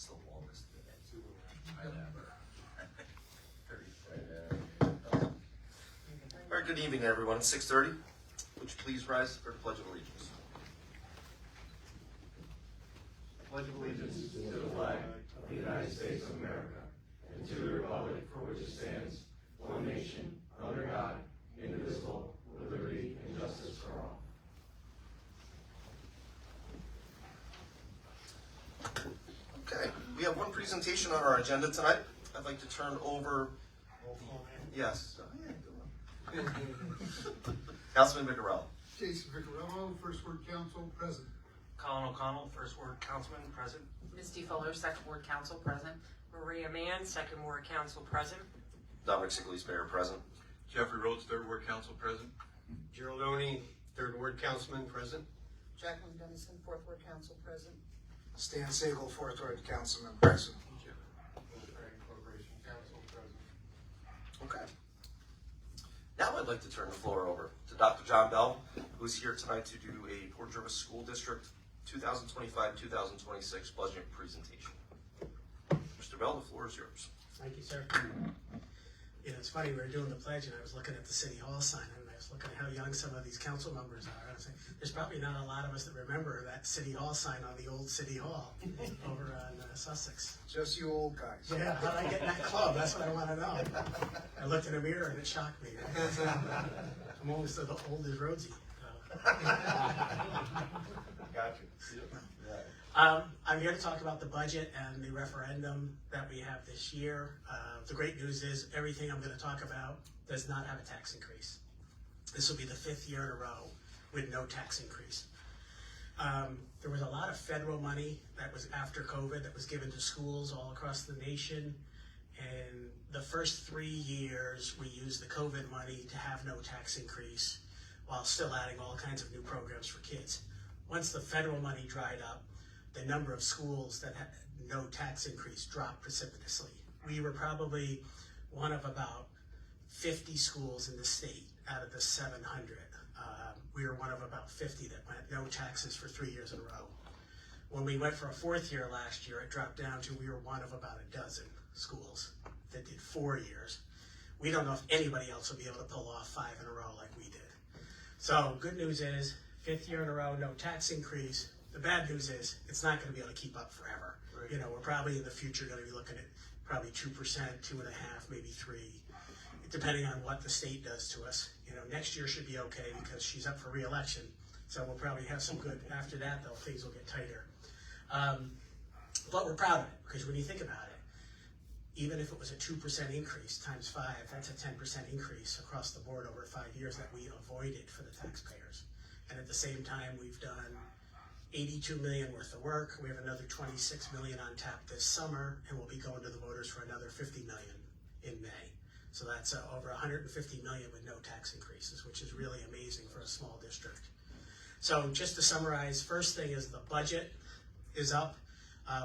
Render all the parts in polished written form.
It's the longest meeting ever. All right, good evening, everyone. It's 6:30. Would you please rise for the Pledge of Allegiance? Pledge of allegiance to the flag of the United States of America and to the republic for which it stands, one nation, under God, indivisible, with liberty and justice for all. Okay, we have one presentation on our agenda tonight. I'd like to turn over. Yes. Councilman Vicarello. Jason Vicarello, First Ward Council, present. Colin O'Connell, First Ward Councilman, present. Misty Fuller, Second Ward Council, present. Maria Mann, Second Ward Council, present. Dominic Sigley's Mayor, present. Jeffrey Rhodes, Third Ward Council, present. Gerald Oney, Third Ward Councilman, present. Jacqueline Dennison, Fourth Ward Council, present. Stan Sagal, Fourth Ward Councilman, present. Corporation Council, present. Okay. Now I'd like to turn the floor over to Dr. John Bell, who's here tonight to do a Port Jervis School District 2025-2026 budget presentation. Mr. Bell, the floor is yours. Thank you, sir. You know, it's funny, we were doing the pledge and I was looking at the City Hall sign and I was looking at how young some of these council members are. I was saying, there's probably not a lot of us that remember that City Hall sign on the old City Hall over on Sussex. Just you old guys. Yeah, how'd I get in that club? That's what I want to know. I looked in the mirror and it shocked me. I'm almost as old as Rhodesy. Got you. I'm here to talk about the budget and the referendum that we have this year. The great news is everything I'm going to talk about does not have a tax increase. This will be the 5th year in a row with no tax increase. There was a lot of federal money that was after COVID that was given to schools all across the nation. And the first 3 years we used the COVID money to have no tax increase while still adding all kinds of new programs for kids. Once the federal money dried up, the number of schools that had no tax increase dropped precipitously. We were probably one of about 50 schools in the state out of the 700. We were one of about 50 that went no taxes for 3 years in a row. When we went for a 4th year last year, it dropped down to we were one of about a dozen schools that did 4 years. We don't know if anybody else will be able to pull off 5 in a row like we did. So good news is 5th year in a row, no tax increase. The bad news is it's not going to be able to keep up forever. Right. You know, we're probably in the future going to be looking at probably 2%, 2.5%, maybe 3%, depending on what the state does to us. You know, next year should be okay because she's up for re-election. So we'll probably have some good, after that though, things will get tighter. But we're proud of it because when you think about it, even if it was a 2% increase times 5, that's a 10% increase across the board over 5 years that we avoided for the taxpayers. And at the same time, we've done $82 million worth of work. We have another $26 million on tap this summer, and we'll be going to the voters for another $50 million in May. So that's over $150 million with no tax increases, which is really amazing for a small district. So just to summarize, first thing is the budget is up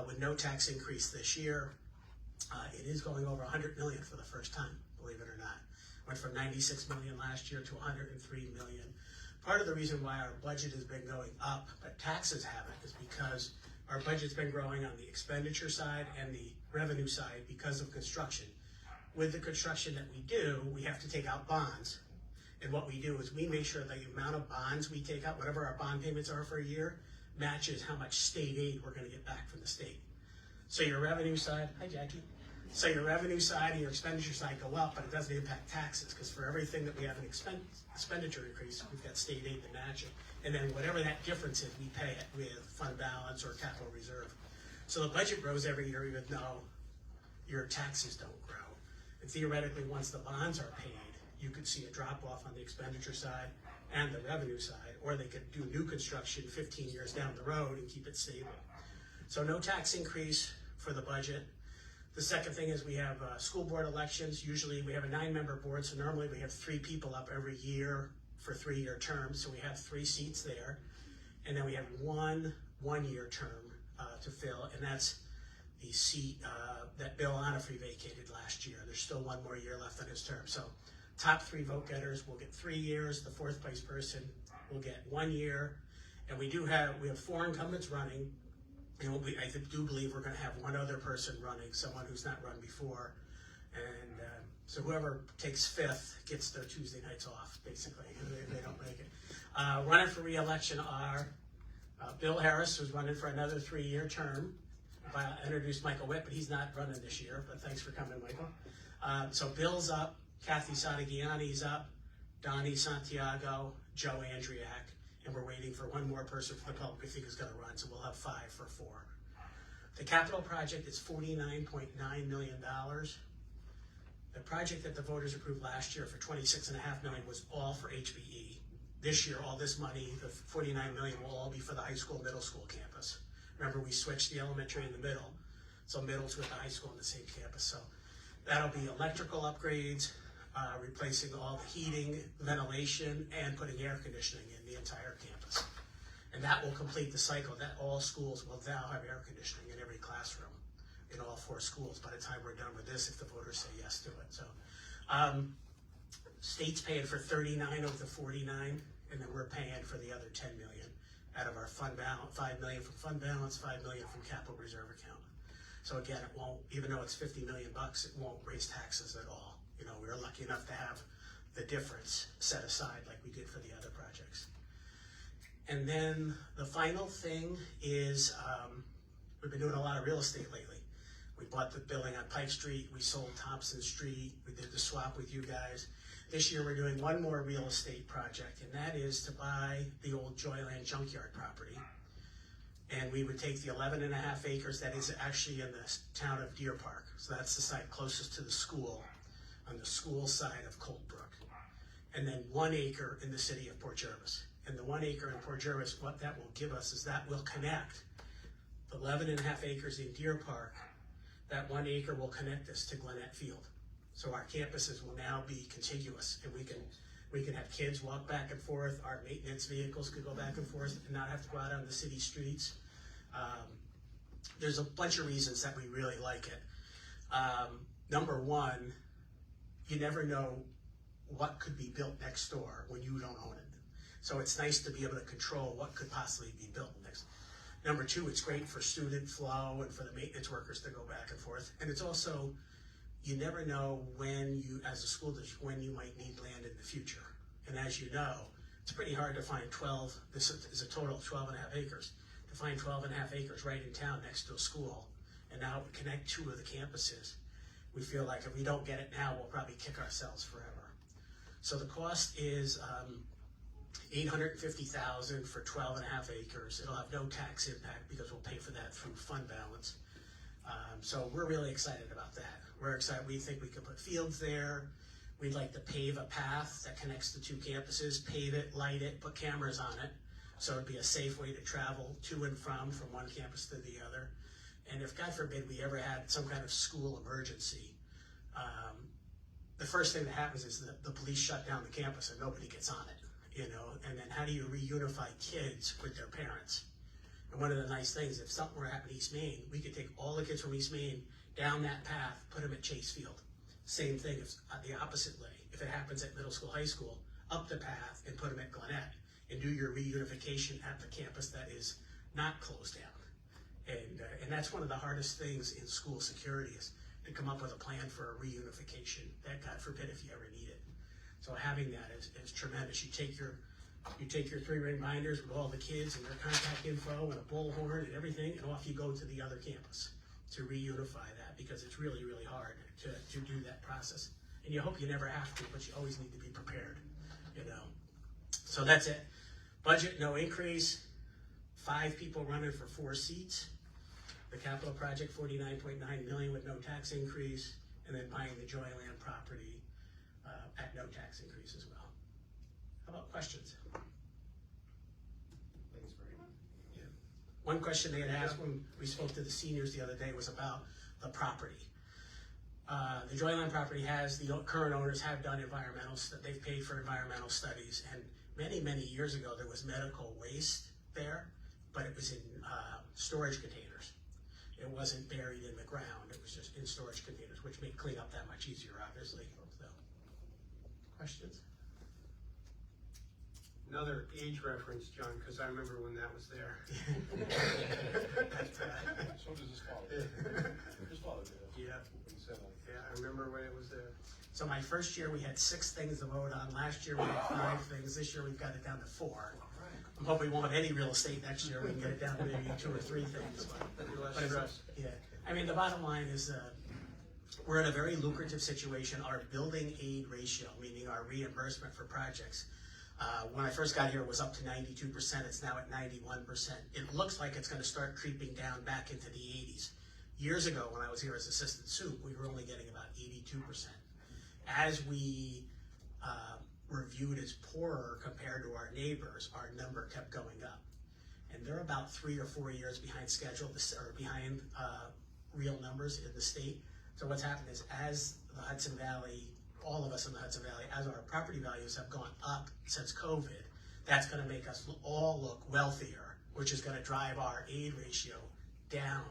with no tax increase this year. It is going over $100 million for the first time, believe it or not. Went from $96 million last year to $103 million. Part of the reason why our budget has been going up, but taxes haven't, is because our budget's been growing on the expenditure side and the revenue side because of construction. With the construction that we do, we have to take out bonds. And what we do is we make sure the amount of bonds we take out, whatever our bond payments are for a year, matches how much state aid we're going to get back from the state. So your revenue side, hi Jackie. So your revenue side and your expenditure side go up, but it doesn't impact taxes because for everything that we have an expenditure increase, we've got state aid to match it. And then whatever that difference is, we pay it with fund balance or capital reserve. So the budget grows every year even though your taxes don't grow. And theoretically, once the bonds are paid, you could see a drop off on the expenditure side and the revenue side, or they could do new construction 15 years down the road and keep it stable. So no tax increase for the budget. The second thing is we have school board elections. Usually we have a 9-member board, so normally we have 3 people up every year for 3-year terms. So we have 3 seats there. And then we have one 1-year term to fill, and that's the seat that Bill Onifrey vacated last year. There's still 1 more year left on his term. So top 3 vote getters will get 3 years. The 4th place person will get 1 year. And we have 4 incumbents running. And I do believe we're gonna have one other person running, someone who's not run before. And so whoever takes fifth gets their Tuesday nights off, basically, if they don't make it. Running for re-election are Bill Harris, who's running for another 3-year term. I introduced Michael Witt, but he's not running this year, but thanks for coming, Michael. So Bill's up, Kathy Sadagiani's up, Donnie Santiago, Joe Andriak, and we're waiting for one more person from the public we think is gonna run, so we'll have 5 for 4. The capital project is $49.9 million. The project that the voters approved last year for $26.5 million was all for HBE. This year, all this money, the $49 million, will all be for the high school, middle school campus. Remember, we switched the elementary in the middle, so middle's with the high school on the same campus. So that'll be electrical upgrades, replacing all the heating, ventilation, and putting air conditioning in the entire campus. And that will complete the cycle that all schools will now have air conditioning in every classroom in all 4 schools by the time we're done with this, if the voters say yes to it. So state's paying for 39 of the 49, and then we're paying for the other 10 million out of our fund balance, 5 million from fund balance, 5 million from capital reserve account. So again, it won't, even though it's $50 million, it won't raise taxes at all. You know, we were lucky enough to have the difference set aside like we did for the other projects. And then the final thing is, we've been doing a lot of real estate lately. We bought the building on Pike Street, we sold Thompson Street, we did the swap with you guys. This year we're doing one more real estate project, and that is to buy the old Joyland junkyard property. And we would take the 11.5 acres that is actually in the town of Deer Park. So that's the site closest to the school, on the school side of Colebrook. And then 1 acre in the city of Port Jervis. And the 1 acre in Port Jervis, what that will give us is that will connect the 11.5 acres in Deer Park. That 1 acre will connect us to Gwinnett Field. So our campuses will now be contiguous, and we can have kids walk back and forth. Our maintenance vehicles could go back and forth and not have to go out on the city streets. There's a bunch of reasons that we really like it. Number one, you never know what could be built next door when you don't own it. So it's nice to be able to control what could possibly be built next. Number two, it's great for student flow and for the maintenance workers to go back and forth. And it's also, you never know when you, as a school district, when you might need land in the future. And as you know, it's pretty hard to find this is a total of 12.5 acres, to find 12.5 acres right in town next to a school. And now we connect 2 of the campuses. We feel like if we don't get it now, we'll probably kick ourselves forever. So the cost is $850,000 for 12.5 acres. It'll have no tax impact because we'll pay for that through fund balance. So we're really excited about that. We're excited. We think we could put fields there. We'd like to pave a path that connects the 2 campuses, pave it, light it, put cameras on it. So it'd be a safe way to travel to and from one campus to the other. And if, God forbid, we ever had some kind of school emergency, the first thing that happens is that the police shut down the campus and nobody gets on it, you know, and then how do you reunify kids with their parents? And one of the nice things, if something were to happen in East Maine, we could take all the kids from East Maine down that path, put them at Chase Field. Same thing, if the opposite way, if it happens at middle school, high school, up the path and put them at Gwinnett and do your reunification at the campus that is not closed down. And that's one of the hardest things in school security is to come up with a plan for a reunification that, God forbid, if you ever need it. So having that is tremendous. You take your 3-ring binders with all the kids and their contact info and a bullhorn and everything, and off you go to the other campus to reunify that, because it's really, really hard to do that process. And you hope you never have to, but you always need to be prepared, you know. So that's it. Budget, no increase. 5 people running for 4 seats. The capital project, $49.9 million with no tax increase, and then buying the Joyland property at no tax increase as well. How about questions? Yeah. One question they had asked when we spoke to the seniors the other day was about the property. The Joyland property the current owners have done they've paid for environmental studies, and many, many years ago there was medical waste there, but it was in storage containers. It wasn't buried in the ground, it was just in storage containers, which made cleanup that much easier, obviously. So, questions? Another age reference, John, because I remember when that was there. So does his father. His father did it. Yeah, He said that. yeah, I remember when it was there. So my first year, we had 6 things to vote on. Last year, we had 5 things. This year, we've got it down to 4. I'm hoping we won't have any real estate next year. We can get it down to maybe 2 or 3 things. Maybe less But it's- stress. Yeah, I mean, the bottom line is, we're in a very lucrative situation. Our building aid ratio, meaning our reimbursement for projects, when I first got here, it was up to 92%. It's now at 91%. It looks like it's gonna start creeping down back into the 80s. Years ago, when I was here as assistant soup, we were only getting about 82%. As we reviewed as poorer compared to our neighbors, our number kept going up. And they're about 3 or 4 years behind schedule, or behind real numbers in the state. So what's happened is, as the Hudson Valley, all of us in the Hudson Valley, as our property values have gone up since COVID, that's gonna make us all look wealthier, which is gonna drive our aid ratio down.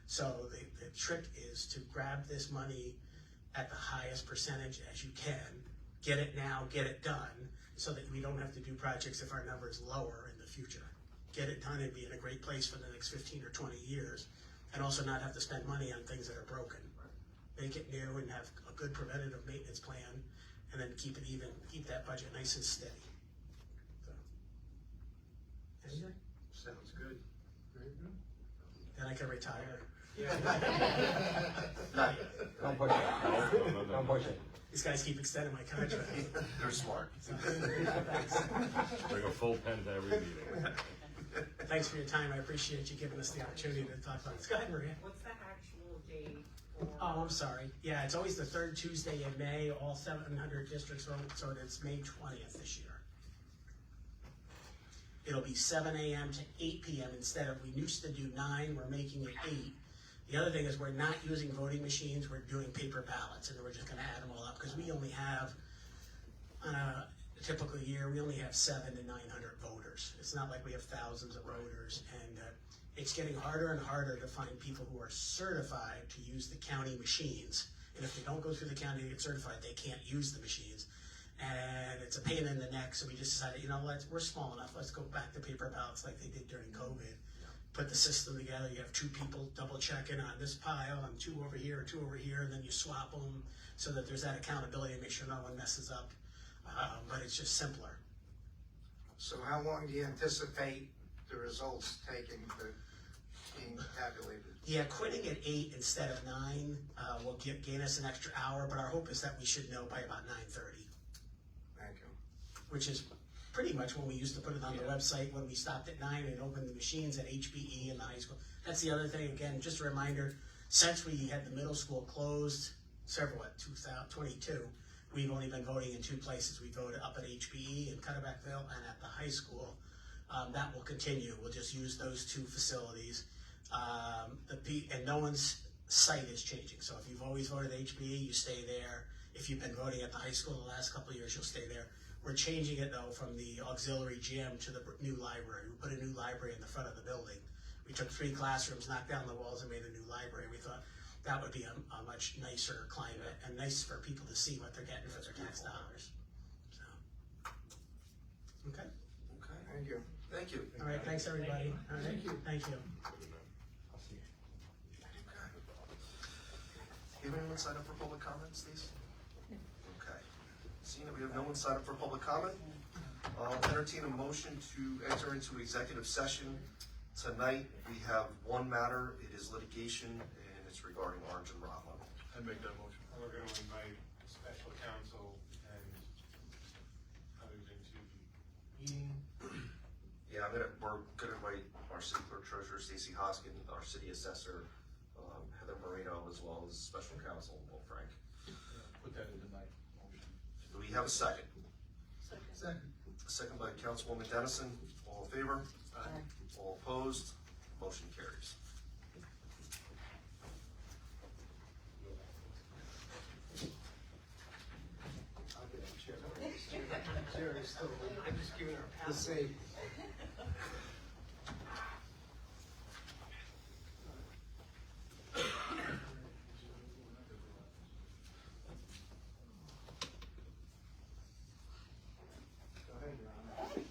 So the trick is to grab this money at the highest percentage as you can, get it now, get it done, so that we don't have to do projects if our number is lower in the future. Get it done and be in a great place for the next 15 or 20 years, and also not have to spend money on things that are broken. Make it new and have a good preventative maintenance plan, and then keep it even, keep that budget nice and steady. So. Anything? Sounds good. Very good. Then I can retire. Not yet. Don't push it. Don't push it. These guys keep extending my contract. They're smart. Bring a full pen to every meeting. Thanks for your time. I appreciate you giving us the opportunity to talk about this. Go ahead, Maria. What's the actual date for? Oh, I'm sorry. Yeah, it's always the 3rd Tuesday in May. All 700 districts vote, so it's May 20th this year. It'll be 7 a.m. to 8 p.m. instead of, we used to do 9, we're making it 8. The other thing is, we're not using voting machines, we're doing paper ballots, and we're just gonna add them all up, because we only have, on a typical year, we only have 700 to 900 voters. It's not like we have thousands of voters, and it's getting harder and harder to find people who are certified to use the county machines. And if they don't go through the county to get certified, they can't use the machines. And it's a pain in the neck, so we just decided, we're small enough, let's go back to paper ballots like they did during COVID. Put the system together, you have 2 people double checking on this pile, and 2 over here, 2 over here, and then you swap them so that there's that accountability and make sure no one messes up. But it's just simpler. So how long do you anticipate the results taking to being tabulated? Yeah, quitting at 8 instead of 9 will gain us an extra hour, but our hope is that we should know by about 9:30, Thank you. which is pretty much when we used to put it on the website. When we stopped at 9 and opened the machines at HBE in the high school. That's the other thing, again, just a reminder, since we had the middle school closed, 2022, we've only been voting in 2 places. We voted up at HBE in Cutterbackville and at the high school. That will continue. We'll just use those 2 facilities. And no one's site is changing. So if you've always voted HBE, you stay there. If you've been voting at the high school the last couple of years, you'll stay there. We're changing it though from the auxiliary gym to the new library. We put a new library in the front of the building. We took 3 classrooms, knocked down the walls, and made a new library. We thought that would be a much nicer climate and nice for people to see what they're getting for their tax dollars. So, okay. Okay, Thank you. thank you. All right. Thanks, everybody. All right. Thank you. Thank you. Do you have anyone sign up for public comment, Stacey? Okay. Seeing that we have no one signed up for public comment, I'll entertain a motion to enter into executive session. Tonight, we have one matter. It is litigation, and it's regarding Orange and Rockland. I'd make that motion. We're going to invite special counsel and others into the meeting. Yeah, we're gonna invite our city clerk treasurer, Stacy Hoskin, our city assessor, Heather Marino, as well as special counsel, Will Frank. Put that in the night motion. Do we have a second? Second. Second by Councilwoman Dennison. All in favor? Aye. All opposed? Motion carries. I'll get a chair. Chair is still, I'm just giving her a The pass. same. Go ahead, Your Honor.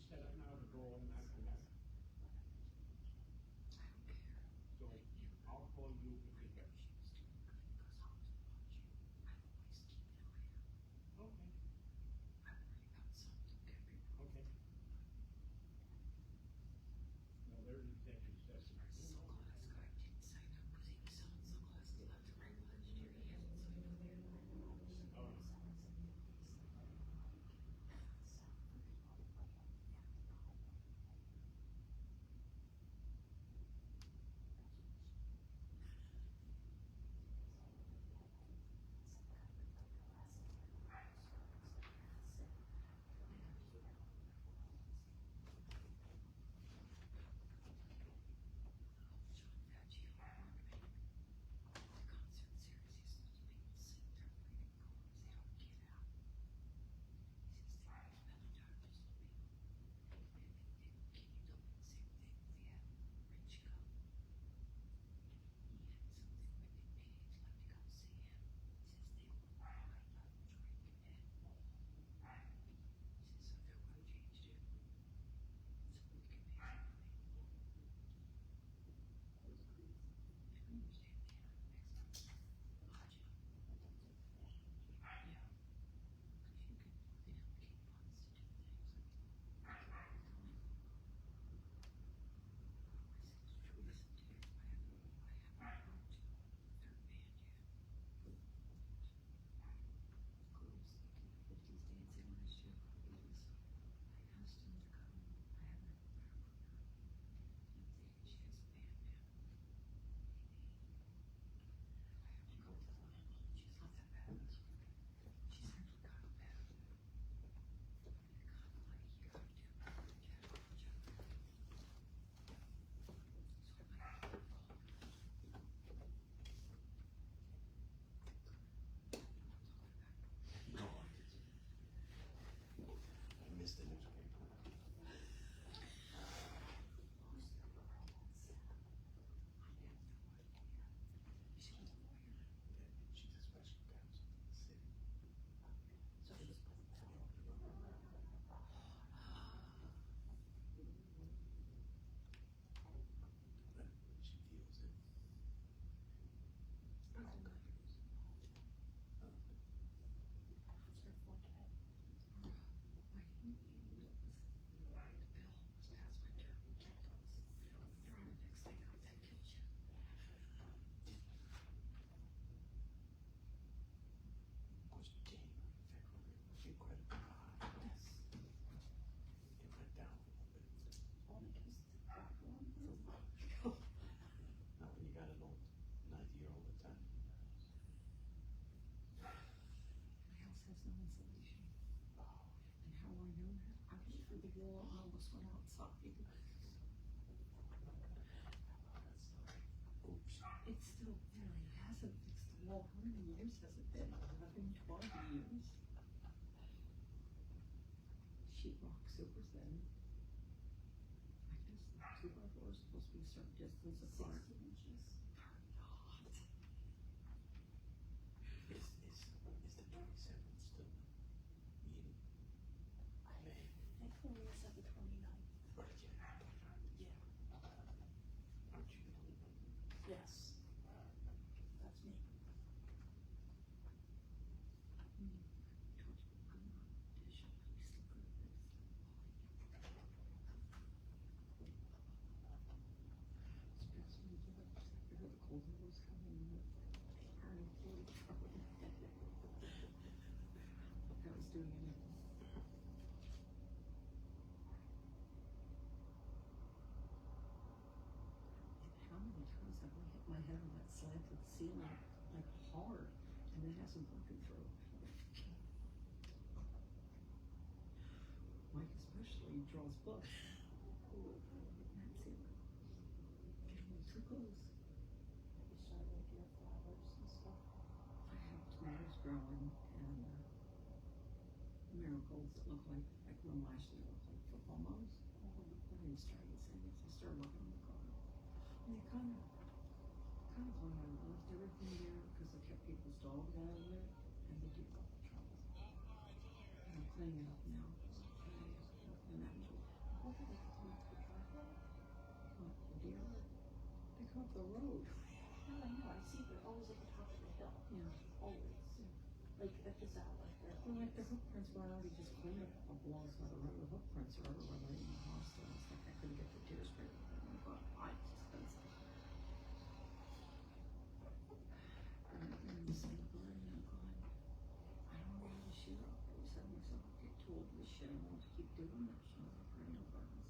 set up now to go all night for that? So I'll call you if it gets. Okay. Okay. No, there's executive session. All right. It still really hasn't fixed the wall. How many years has it been? 11, 12 years. Sheet rock silver's then. I guess the 2 by 4 is supposed to be a certain distance apart. 60 inches. Not. Is the 27th still meeting? May? I think we said the 29th. Or yeah. Yeah. Aren't you? Yes. That's me. I was doing it. How many times have I hit my head on that slanted ceiling, like hard, and it hasn't broken through? Mike especially draws books. That ceiling. Getting too close. Maybe starting to get flowers and stuff. I have tomatoes growing and marigolds that look like when last year looked like football mows. I didn't start using it. I started working on the garden. And they kind of when I left everything there because I kept people's dogs out of there and they do all the trouble. And I'm cleaning it up now. And that the road. No, I know, I see, they're always at the top of the hill, Yeah. always, like at this outlet, they're Well, like the hoof prints were already just cleaned up a couple walls by the road. The hoof prints are everywhere, right in the hospital. It's like I couldn't get the tears straight. Oh my God, it's expensive. And the same garden, oh God, I don't know how to shoot up. I was telling myself, I get too old for this shit. I want to keep doing this. You know, the perennial gardens.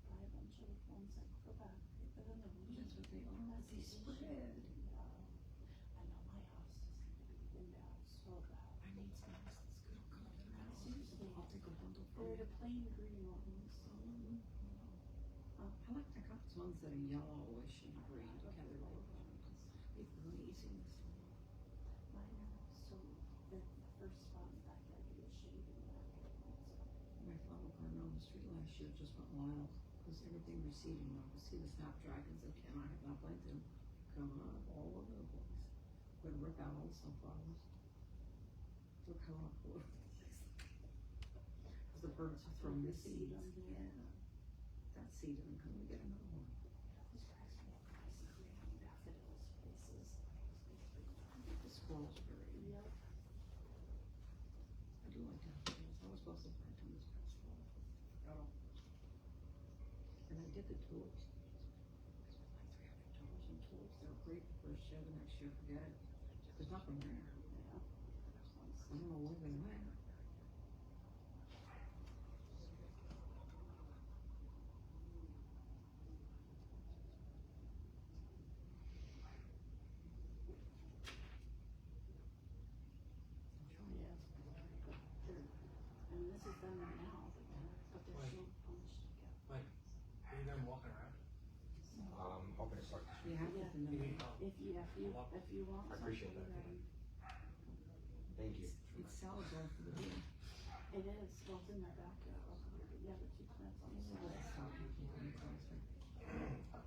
buy a bunch of ones that grow back, but then the That's what they are. They spread. I know my house is gonna be thinned out so bad. I need some that's good color. Seriously, I'll take a bundle for they're you. the plain green ones. I like the cops ones that are yellowish and green. Okay, they're like it's amazing. Mine are, so the first spot in the backyard, it was shaded in the backyard. My flower garden on the street last year just went wild because everything receding. I could see the snapdragons that came. I have not planted them. Come on, all over the place. Would rip out all the sunflowers. Look how I pull it. Because the birds are throwing the seeds. Yeah. That seed and come and get another one. This cracks me up, I see green daffodils places. The squirrels are very. Yep. I do like daffodils. I was supposed to plant them this past fall. Oh. And I did the tulips. I spent like $300 on tulips. They were great the first year. The next year, forget it. There's nothing there. Yeah. I don't know where they went. Yeah. I mean, this is them now, but they're so punched together. Mike, are you done walking around? Hoping to start this You have Yeah. to know. If you want I appreciate something, that. Thank you. It's salad bar for the day. it is, well, it's in their backyard, but yeah, the two plants on the Look at side. that salad you can come across it.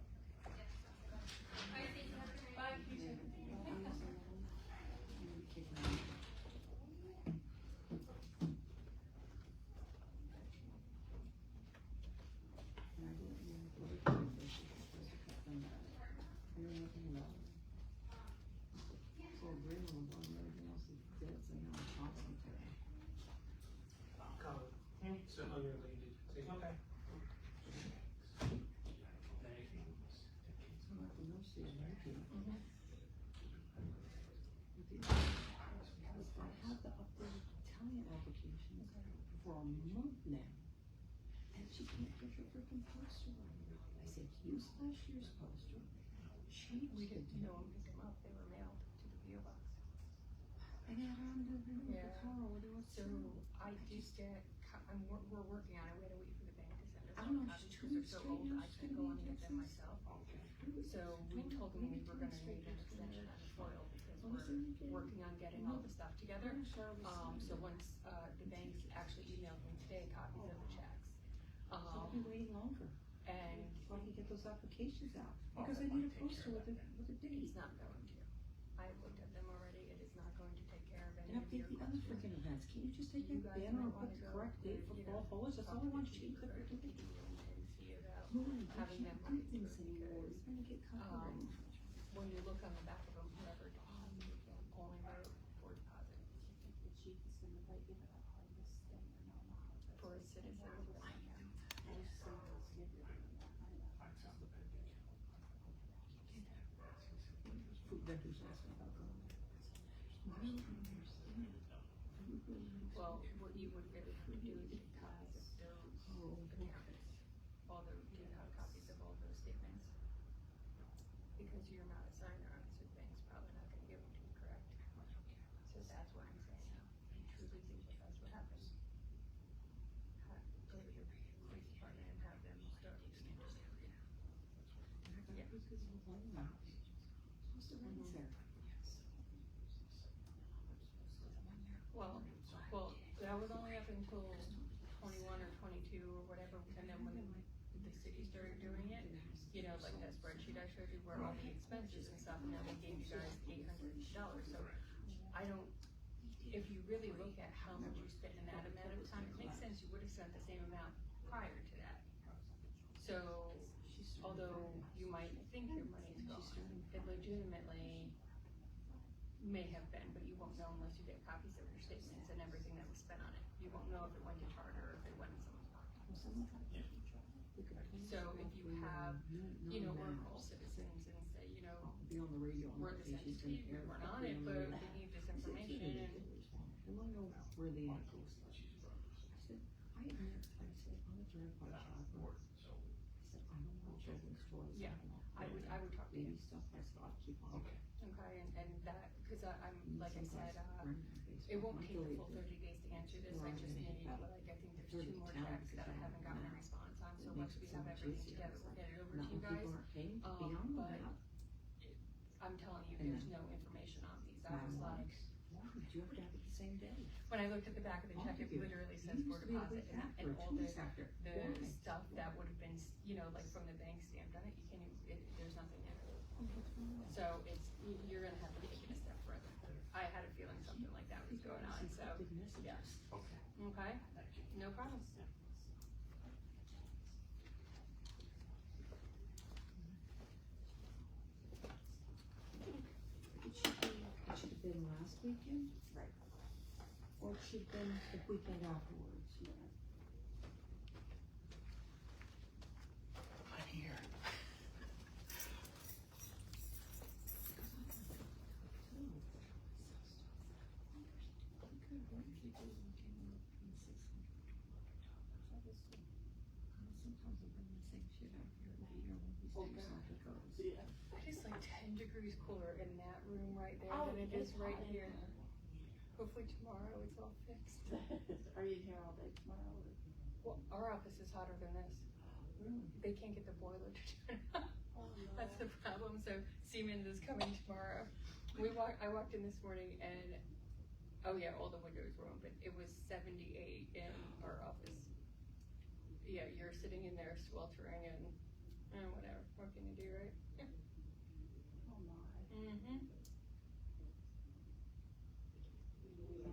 Maybe kick it out. And I didn't know what it was. They were supposed to cut them back. I knew nothing about it. So green ones on there, everything else is dead, so now I'm tossing them today. Colin. So unrelated. Say, okay. Thank you. I'm at the nursery in Yankee. Because I had the updated Italian applications for a month now. And she can't get her freaking poster right. I said, use last year's poster. Change We the didn't, date. no one picked them up, they were mailed to the PO box. I got on the with the Yeah. car, what do I So I did get, we're working on it, we had to wait for the bank to send us I don't know, copies just because 2 they're weeks so straight old, now, I she's couldn't gonna go be and in get them Texas. myself. Texas. So we told them we were gonna need an extension on the foil because we're working on getting all the stuff together. So once, the banks actually emailed me today copies of the checks. So I'll be waiting longer, And so I can get those applications out, because I need a poster with a date. it's not going to. I looked at them already, it is not going to take care of any And of your update the other questions. freaking events, can't you just take You that guys banner and might put wanna the go correct date for you fall know, foliage, that's all I talk want, to just Chief keep the or freaking PD picture. and see about No, I having them can't look do through things it anymore, because, it's gonna get copyrighted. when you look on the back of them, whoever only wrote for deposit The chief is gonna like give it a harvest thing or not a harvest. for a citizen. Most singles give it a Food vendors ask me about going. Well, what you would really do is get copies of those accounts, all the, do you have copies of all those statements? Because you're not a signer on it, so the bank's probably not gonna give them to you, correct? So that's why I'm saying, I truly think that that's what happened. Go to your police department and have them start using it. What's the rent there? Well, that was only up until 21 or 22 or whatever, and then when the city started doing it, you know, like that spreadsheet I showed you where all the expenses and stuff, and then they gave you guys $800. So I don't, if you really look at how much you spent in that amount of time, it makes sense you would have spent the same amount prior to that. So although you might think your money is gone, it legitimately may have been, but you won't know unless you get copies of your statements and everything that was spent on it. You won't know if it went to charter or if it went to someone's pocket. So if you have, you know, or call citizens and say, you know, Be on the radio. we're this entity, we weren't on it, but we need this information, and I want to know where the end goes. I said, I admit, I said, I'm a certified shopper. I said, I don't want children's toys. Yeah, I would talk to you. Baby stuff, I said, I'll keep on. okay, and that, cause I'm, like I said, it won't take the full 30 days to answer this, I just need, like, I think there's 2 more tracks that I haven't gotten a response on, so once we have everything together, we'll get it over to you guys. Beyond But that, I'm telling you, there's no information on these, I was like, why would you have to have it the same day? when I looked at the back of the check, it literally says for deposit, and all the stuff that would have been, you know, like from the bank stamped on it, you can't even, there's nothing there. So it's, you're gonna have to take it a step further. I had a feeling something like that was going on, so, yeah. Okay, no problem. It should have been last weekend. Right. Or it should have been the weekend afterwards. I'm here. Sometimes I bring the same shit out here every year when these things like it goes. It is like 10 degrees cooler in that room right there than it is right here. Hopefully tomorrow it's all fixed. Are you here all day tomorrow? Well, our office is hotter than this. They can't get the boiler to turn on. That's the problem, so Siemens is coming tomorrow. I walked in this morning and, oh yeah, all the windows were open. It was 78 in our office. Yeah, you're sitting in there sweltering and, whatever, what can you do, right? Yeah. Oh my. Mm-hmm.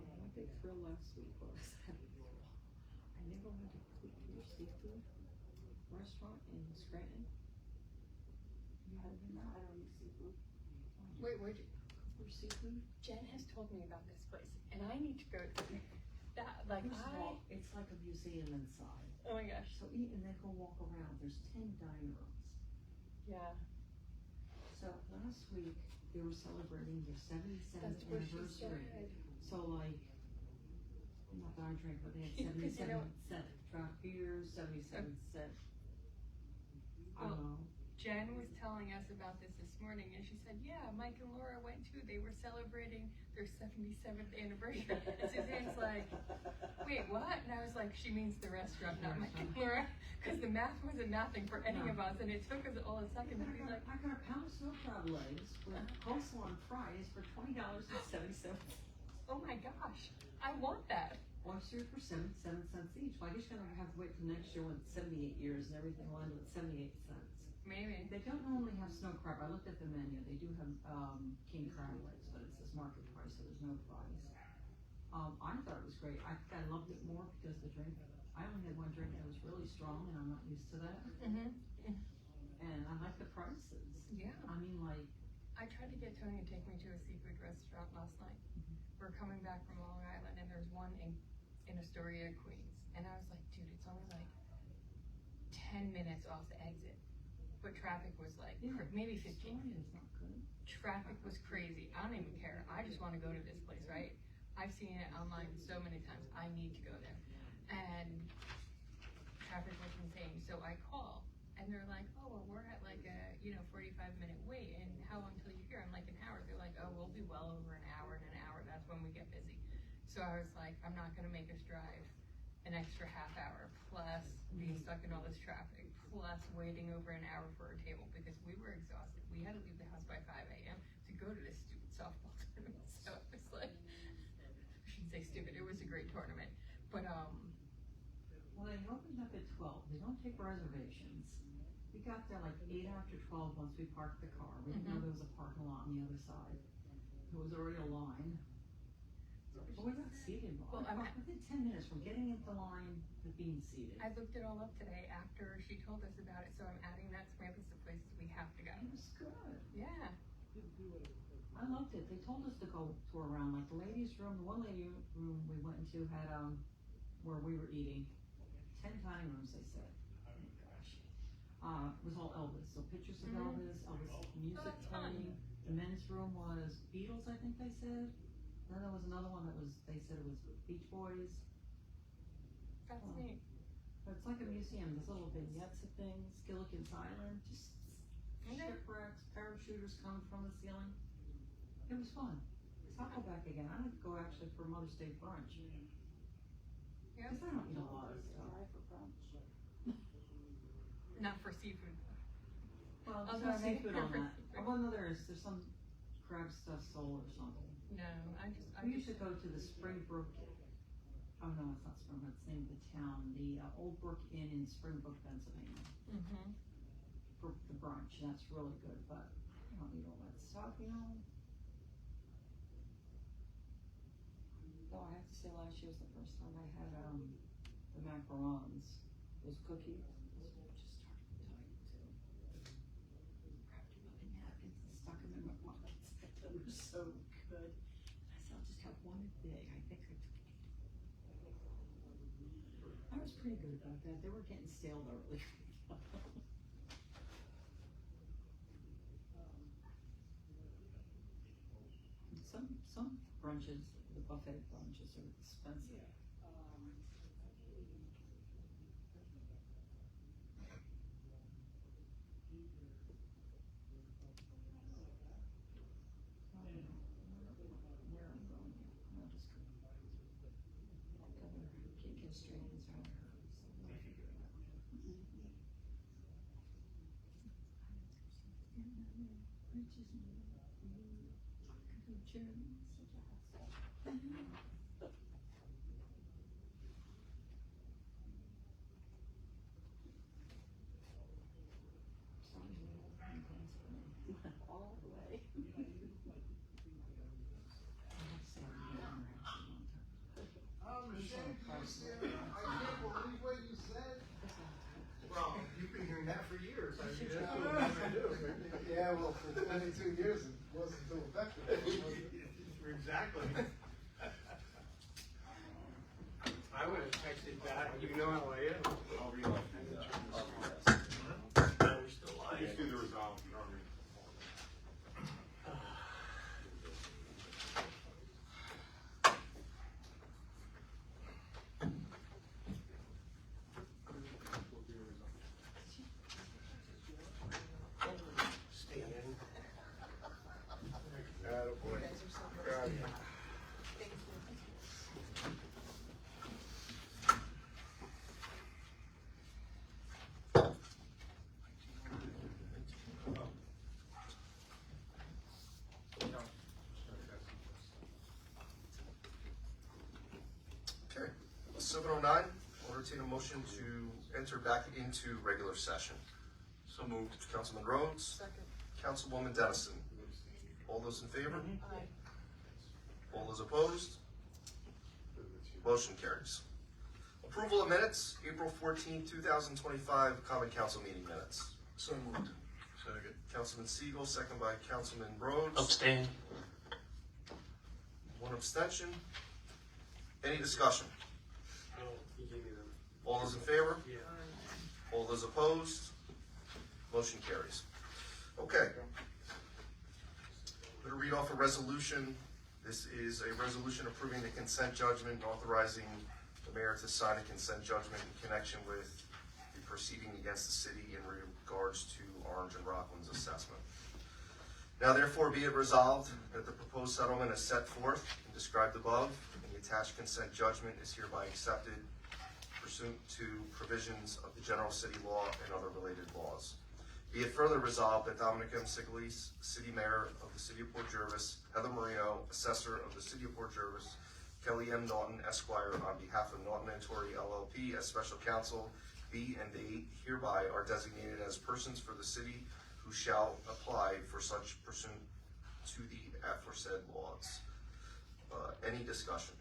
My big thrill last week was I never went to Clear Seafood restaurant in Scranton. You had been I don't eat seafood. Wait, where'd you? Clear Seafood? Jen has told me about this place, and I need to go to that. Like, First of all, it's like a museum inside. oh my gosh. So eat and then go walk around. There's 10 dining rooms. Yeah. So last week they were celebrating their 77th That's what she anniversary. said. So like, not that I drink, but they had Because 77 you know- cent draft beers, 77 cent. I don't know. Jen was telling us about this morning, and she said, yeah, Mike and Laura went too. They were celebrating their 77th anniversary. And Suzanne's like, wait, what? And I was like, she means the restaurant, not Mike and Laura, because the math wasn't mathing for any of us, and it took us all a second to be like, I got a pound of snow crab legs with coleslaw and fries for $20.77. oh my gosh, I want that. Oysters for 77 cents each. Well, I guess you're gonna have to wait till next year when it's 78 years and everything will end with 78 cents. Maybe. They don't normally have snow crab. I looked at the menu. They do have king crab legs, but it says market price, so there's no price. I thought it was great. I think I loved it more because the drink. I only had one drink that was really strong, and I'm not used to that. Mm-hmm. And I like the prices. Yeah. I mean, like, I tried to get Tony to take me to a seafood restaurant last night. We're coming back from Long Island, and there's one in Astoria, Queens. And I was like, dude, it's only like 10 minutes off the exit. But traffic was like, maybe 15. Astoria's not good. Traffic was crazy. I don't even care. I just want to go to this place, right? I've seen it online so many times. I need to go there. And traffic was insane. So I call, and they're like, oh, well, we're at like a, 45-minute wait. And how long till you're here? I'm like, an hour. They're like, oh, we'll be well over an hour. In an hour, that's when we get busy. So I was like, I'm not going to make us drive an extra half hour, plus being stuck in all this traffic, plus waiting over an hour for a table, because we were exhausted. We had to leave the house by 5 a.m. to go to this stupid softball tournament. So it was like, I shouldn't say stupid, it was a great tournament. But, Well, they opened up at 12. They don't take reservations. We got there like 8 after 12 once we parked the car. We didn't know there was a parking lot on the other side. There was already a line. But we're not seated, Well, I'm- within 10 minutes from getting into line to being seated. I looked it all up today after she told us about it, so I'm adding that to my list of places we have to go. It was good. Yeah. I loved it. They told us to go tour around, like the ladies' room, the one lady room we went into had, where we were eating, 10 dining rooms, they said. Oh my gosh. It was all Elvis, so pictures of Elvis music that's fun. playing. The men's room was Beatles, I think they said. Then there was another one that was, they said it was Beach Boys. That's Oh. neat. But it's like a museum, there's little vignettes of things, Gilligan's Island, just Okay. shipwrecks, parachuters coming from the ceiling. It was fun. So I'll go back again. I would go actually for Mother's Day brunch. Yeah. Cause I don't eat a lot of stuff. Not for seafood. Well, there's Although no I made seafood on that. perfect- I wonder there's some crab stuffed sole or something. No, I We just, used to go to the Springbrook, oh no, it's not Springbrook, it's the name of the town, the Old Brook Inn in Springbrook, Pennsylvania, for the brunch, and that's really good, but I don't eat all that stuff, you know? Though I have to say last year was the first time I had, the macarons, those cookies, those just started to too. Wrapped them up in napkins and stuck them in my pockets, they were so good. And I said, I'll just have one a day. I think I took 8. I was pretty good about that. They were getting stale early. Some brunches, the buffet brunches are expensive. Where I'm going, I'll just go. Governor can't get straight answer on her, so we'll figure it out. All the way. I'm ashamed of you, Sam. I can't believe what you said. Well, you've been hearing that for years. I mean, that's what we're gonna do. Yeah, well, for 22 years, it wasn't too effective. Exactly. I would have texted back, you know how I am. I'll realize. We're still alive. Just do the resolve, you know what I mean? Stay in. Attaboy. God. Okay, 7:09, I'll entertain a motion to enter back into regular session. So moved. Councilman Rhodes, Councilwoman Dennison. All those in favor? All those opposed? Motion carries. Approval of minutes, April 14, 2025, Common Council meeting minutes. So moved. Second. Councilman Siegel, second by Councilman Rhodes. Abstain. One abstention. Any discussion? Oh, you gave me them. All those in favor? Yeah. All those opposed? Motion carries. Okay. I'm going to read off a resolution. This is a resolution approving the consent judgment and authorizing the mayor to sign a consent judgment in connection with the proceeding against the city in regards to Orange and Rockland's assessment. Now therefore be it resolved that the proposed settlement is set forth and described above, and the attached consent judgment is hereby accepted pursuant to provisions of the general city law and other related laws. Be it further resolved that Dominica M. Sigalis, City Mayor of the City of Port Jervis, Heather Marino, Assessor of the City of Port Jervis, Kelly M. Naughton, Esquire, on behalf of Naughton and Torrey LLP as Special Counsel, be and they hereby are designated as persons for the city who shall apply for such pursuant to the aforesaid laws. Any discussion?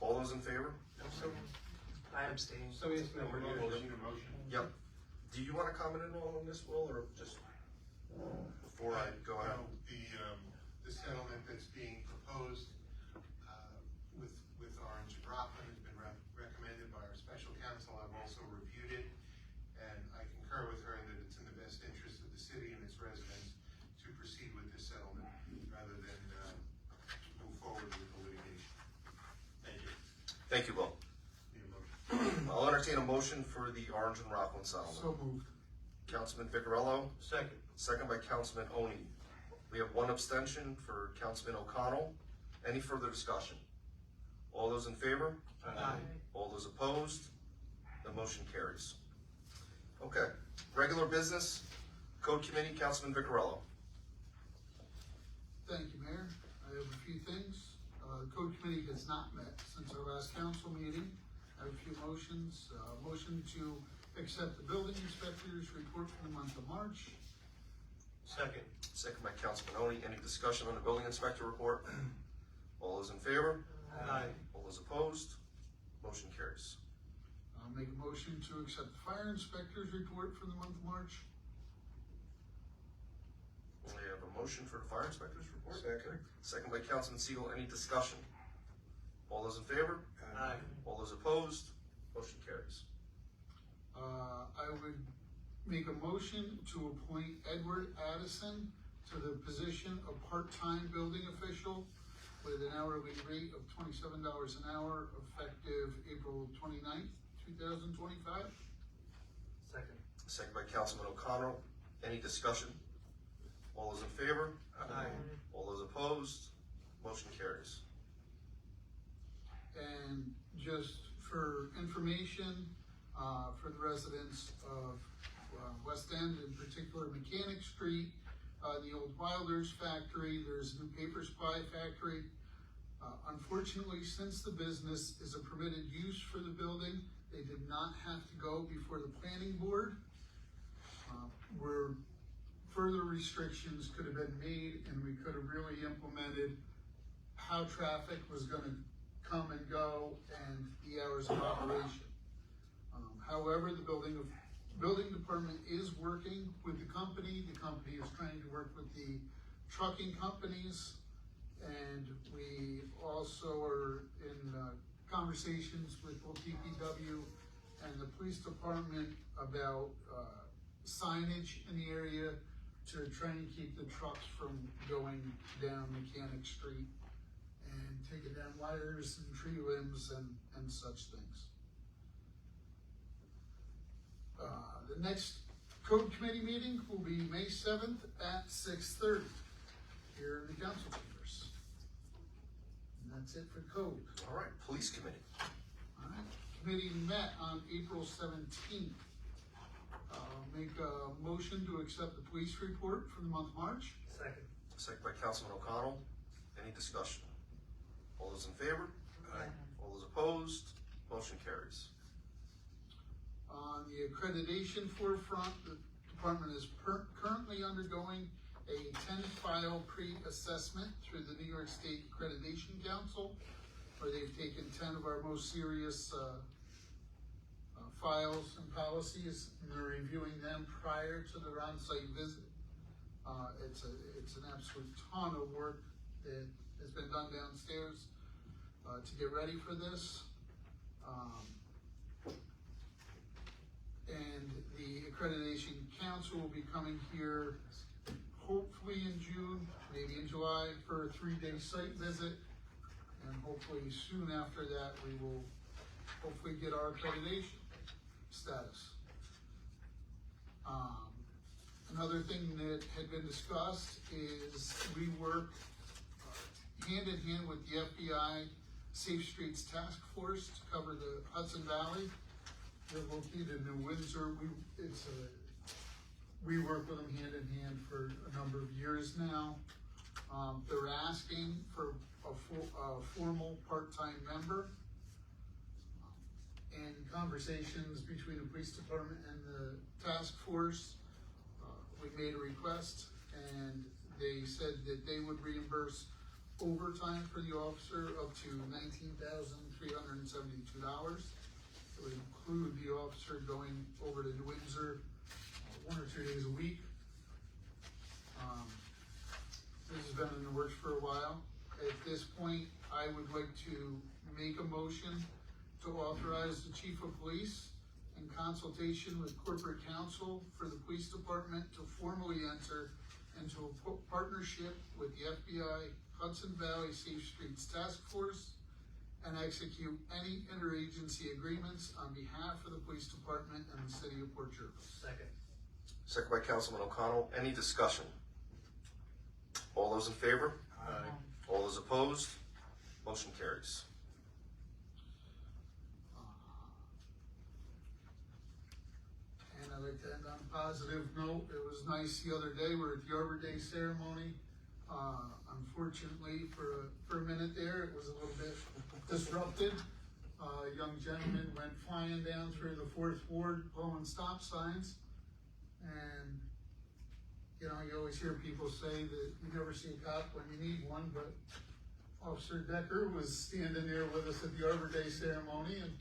All those in favor? I abstain. So is the Motion. Yep. Do you wanna comment at all on this, Will, or just before I go ahead? No, the settlement that's being proposed, with Orange and Rockland has been recommended by our special counsel. I've also reviewed it, and I concur with her that it's in the best interest of the city and its residents to proceed with this settlement rather than, move forward with the litigation. Thank you. Thank you, Will. Need a motion? I'll entertain a motion for the Orange and Rockland settlement. So moved. Councilman Vicarello, Second. second by Councilman Oni. We have one abstention for Councilman O'Connell. Any further discussion? All those in favor? Aye. All those opposed? The motion carries. Okay, regular business, Code Committee, Councilman Vicarello. Thank you, Mayor. I have a few things. The Code Committee has not met since our last council meeting. I have a few motions. Motion to accept the building inspector's report for the month of March. Second. Second by Councilman Oni. Any discussion on the building inspector report? All those in favor? Aye. All those opposed? Motion carries. I'll make a motion to accept the fire inspector's report for the month of March. We have a motion for the fire inspector's report. Second. Second by Councilman Siegel. Any discussion? All those in favor? Aye. All those opposed? Motion carries. I would make a motion to appoint Edward Addison to the position of part-time building official with an hourly rate of $27 an hour effective April 29th, 2025. Second. Second by Councilman O'Connell. Any discussion? All those in favor? Aye. All those opposed? Motion carries. And just for information, for the residents of West End, in particular Mechanic Street, the old Wilders factory, there's a new paper supply factory. Unfortunately, since the business is a permitted use for the building, they did not have to go before the planning board. Where further restrictions could have been made and we could have really implemented how traffic was gonna come and go and the hours of operation. However, the building department is working with the company. The company is trying to work with the trucking companies. And we also are in conversations with both DPW and the police department about signage in the area to try and keep the trucks from going down Mechanic Street and taking down wires and tree limbs and such things. The next Code Committee meeting will be May 7th at 6:30 here in the council chambers. And that's it for Code. All right, Police Committee. All right, committee met on April 17th. Make a motion to accept the police report for the month of March. Second. Second by Councilman O'Connell. Any discussion? All those in favor? Aye. All those opposed? Motion carries. On the accreditation forefront, the department is currently undergoing a 10-file pre-assessment through the New York State Accreditation Council, where they've taken 10 of our most serious files and policies, and they're reviewing them prior to their on-site visit. It's an absolute ton of work that has been done downstairs to get ready for this. And the Accreditation Council will be coming here hopefully in June, maybe in July, for a 3-day site visit. And hopefully soon after that, we will hopefully get our accreditation status. Another thing that had been discussed is we work hand in hand with the FBI Safe Streets Task Force to cover the Hudson Valley. They're located in New Windsor. We work with them hand in hand for a number of years now. They're asking for a formal part-time member. In conversations between the police department and the task force, we made a request and they said that they would reimburse overtime for the officer up to $19,372. It would include the officer going over to New Windsor 1 or 2 days a week. This has been in the works for a while. At this point, I would like to make a motion to authorize the chief of police in consultation with corporate counsel for the police department to formally enter into a partnership with the FBI Hudson Valley Safe Streets Task Force and execute any interagency agreements on behalf of the police department and the city of Port Jervis. Second. Second by Councilman O'Connell. Any discussion? All those in favor? Aye. All those opposed? Motion carries. And I'd like to end on a positive note. It was nice the other day, we were at the Arbor Day ceremony. Unfortunately, for a minute there, it was a little bit disrupted. A young gentleman went flying down through the 4th Ward blowing stop signs. And, you know, you always hear people say that you never see a cop when you need one, but Officer Decker was standing there with us at the Arbor Day ceremony and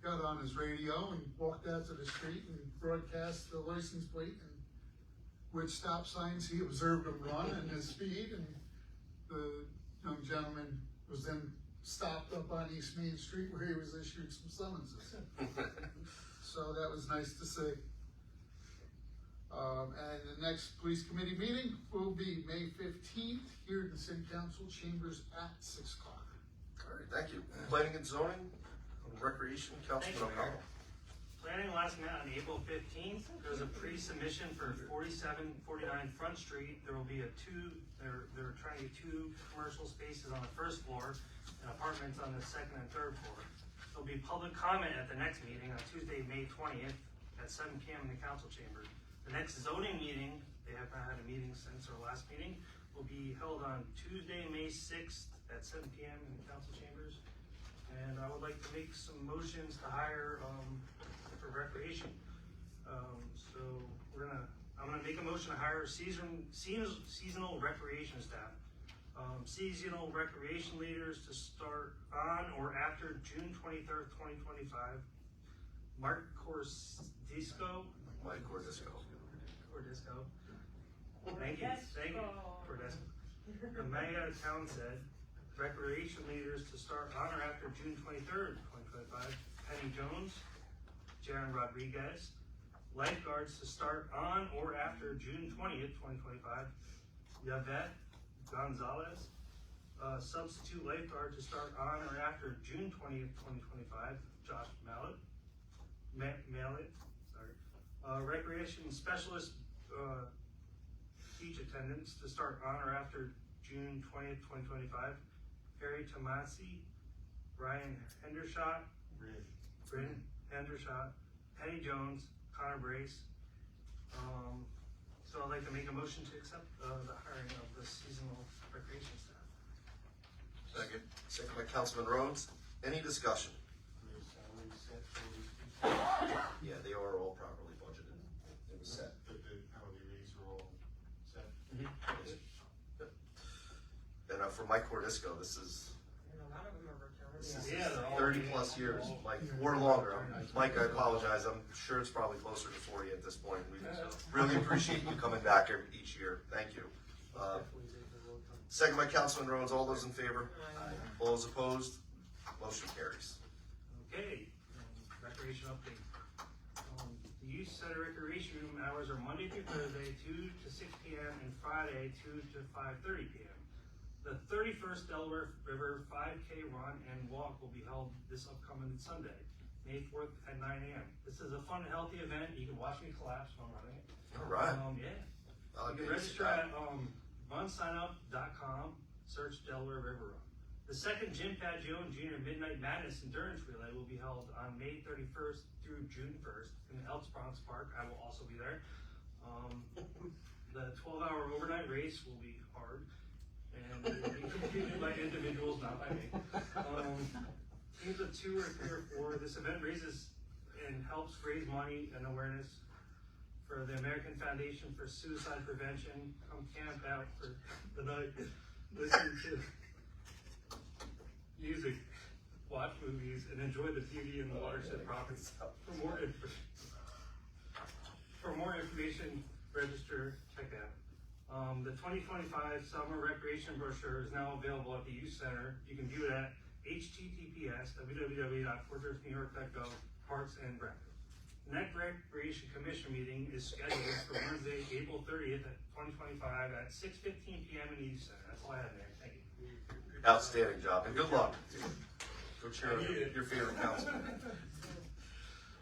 got on his radio and walked out to the street and broadcast the license plate and which stop signs he observed him run and his speed. And the young gentleman was then stopped up on East Main Street where he was issued some summonses. So that was nice to see. And the next police committee meeting will be May 15th here in the city council chambers at 6 o'clock. All right, thank you. Planning and zoning, recreation, Councilman Thank you, Mayor. O'Connell. Planning last met on April 15th. There was a pre-submission for 4749 Front Street. There will be they're trying to get 2 commercial spaces on the first floor and apartments on the second and third floor. There'll be public comment at the next meeting on Tuesday, May 20th at 7 p.m. in the council chambers. The next zoning meeting, they have not had a meeting since our last meeting, will be held on Tuesday, May 6th at 7 p.m. in the council chambers. And I would like to make some motions to hire, for recreation. So I'm gonna make a motion to hire seasonal recreation staff. Seasonal recreation leaders to start on or after June 23rd, 2025. Mark Cordisco. Mike Cordisco. Thank you, Cordisco. Amaya Townsend, recreation leaders to start on or after June 23rd, 2025. Penny Jones, Jaron Rodriguez. Lifeguards to start on or after June 20th, 2025. Yvette Gonzalez, substitute lifeguard to start on or after June 20th, 2025. Josh Mallet. Recreation specialist, beach attendants to start on or after June 20th, 2025. Harry Tomasi, Ryan Hendershot, Bryn Hendershot, Penny Jones, Connor Brace. So I'd like to make a motion to accept the hiring of the seasonal recreation staff. Second. Second by Councilman Rhodes. Any discussion? Yeah, they are all properly budgeted. It was set. The hourly rates are all set. And for Mike Cordisco, this is And a lot of them are retired. This is Yeah, they're all 30 plus years, Mike, or longer. Mike, I apologize, I'm sure it's probably closer to 40 at this point. We really appreciate you coming back each year, thank you. Second by Councilman Rhodes, all those in favor? All those opposed? Motion carries. Okay, recreation update. The youth center recreation room hours are Monday through Thursday, 2 to 6 p.m. and Friday, 2 to 5:30 p.m. The 31st Delaware River 5K run and walk will be held this upcoming Sunday, May 4th at 9 a.m. This is a fun, healthy event. You can watch me collapse while I'm running it. All right. Yeah. You can register at runsignup.com, search Delaware River Run. The second Jim Padgone Jr. Midnight Madness Endurance Relay will be held on May 31st through June 1st in the Elks Bronx Park. I will also be there. The 12-hour overnight race will be hard, and it will be competed by individuals, not by me. Teams of 2 or 3 or 4. This event raises and helps raise money and awareness for the American Foundation for Suicide Prevention. Come camp out for the night. Listen to music, watch movies, and enjoy the beauty in the watershed province. For more information, register, check out. The 2025 summer recreation brochure is now available at the youth center. You can view it at https://www.fortressnewyork.gov, Parks and Rec. The next Recreation Commission meeting is scheduled for Wednesday, April 30th at 2025 at 6:15 p.m. in the youth center. That's all I have, Mayor. Thank you. Outstanding job, and good luck. Go cheer on your favorite councilman.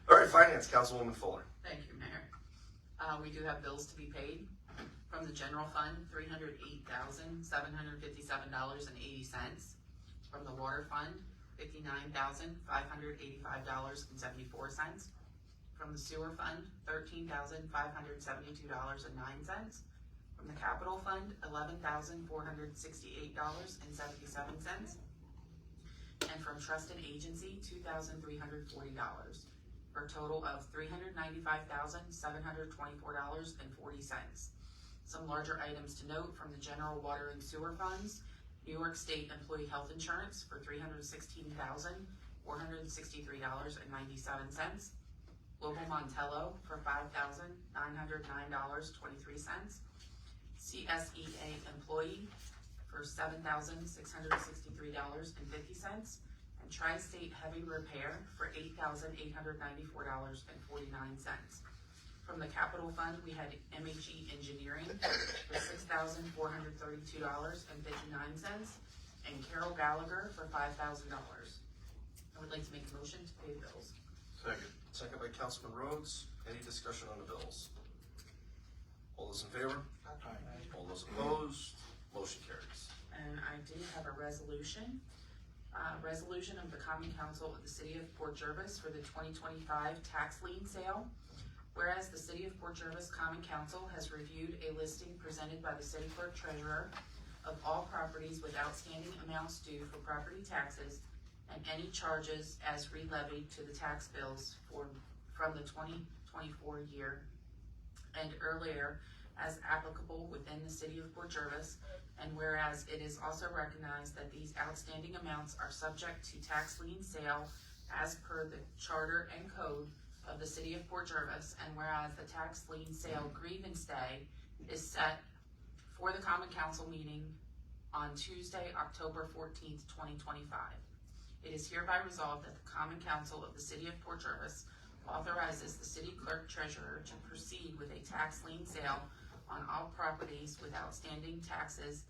All right, Finance, Councilwoman Fuller. Thank you, Mayor. We do have bills to be paid. From the general fund, $308,757.80. From the water fund, $59,585.74. From the sewer fund, $13,572.09. From the capital fund, $11,468.77. And from trust and agency, $2,340, for a total of $395,724.40. Some larger items to note from the general water and sewer funds: New York State Employee Health Insurance for $316,463.97. Global Montello for $5,909.23. CSEA Employee for $7,663.50. And Tri-State Heavy Repair for $8,894.49. From the capital fund, we had MHE Engineering for $6,432.59, and Carol Gallagher for $5,000. I would like to make a motion to pay the bills. Second by Councilman Rhodes. Any discussion on the bills? All those in favor? All those opposed? Motion carries. And I do have a resolution. Resolution of the Common Council of the City of Port Jervis for the 2025 tax lien sale. Whereas the City of Port Jervis Common Council has reviewed a listing presented by the City Clerk Treasurer of all properties with outstanding amounts due for property taxes and any charges as re-levied to the tax bills from the 2024 year and earlier as applicable within the City of Port Jervis. And whereas it is also recognized that these outstanding amounts are subject to tax lien sale as per the charter and code of the City of Port Jervis, and whereas the tax lien sale grievance day is set for the Common Council meeting on Tuesday, October 14th, 2025. It is hereby resolved that the Common Council of the City of Port Jervis authorizes the City Clerk Treasurer to proceed with a tax lien sale on all properties with outstanding taxes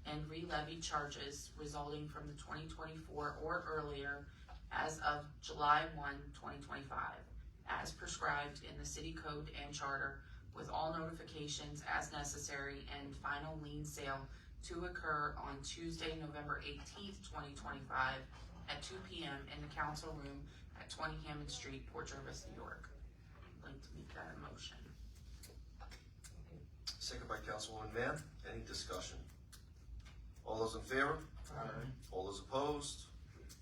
and re-levy charges resulting from the 2024 or earlier as of July 1, 2025. As prescribed in the city code and charter, with all notifications as necessary, and final lien sale to occur on Tuesday, November 18th, 2025 at 2 p.m. in the council room at 20 Hammond Street, Port Jervis, New York. I'd like to make that a motion. Second by Councilwoman Mann. Any discussion? All those in favor? All those opposed?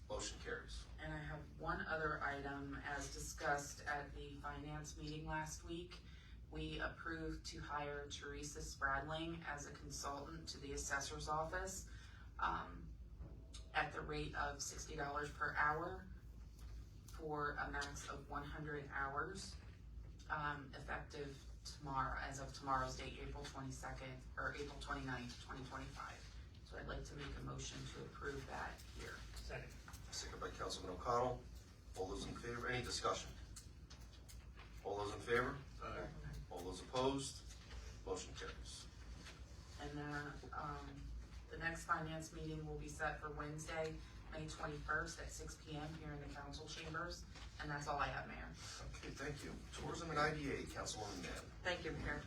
Motion carries. And I have one other item. As discussed at the finance meeting last week, we approved to hire Teresa Spradling as a consultant to the assessor's office at the rate of $60 per hour for a max of 100 hours, effective tomorrow, as of tomorrow's date, April 22nd, or April 29th, 2025. So I'd like to make a motion to approve that here. Second. Second by Councilman O'Connell. All those in favor? Any discussion? All those in favor? All those opposed? Motion carries. And then, the next finance meeting will be set for Wednesday, May 21st at 6 p.m. here in the council chambers. And that's all I have, Mayor. Okay, thank you. Tourism and IDA, Councilwoman Mann. Thank you, Mayor.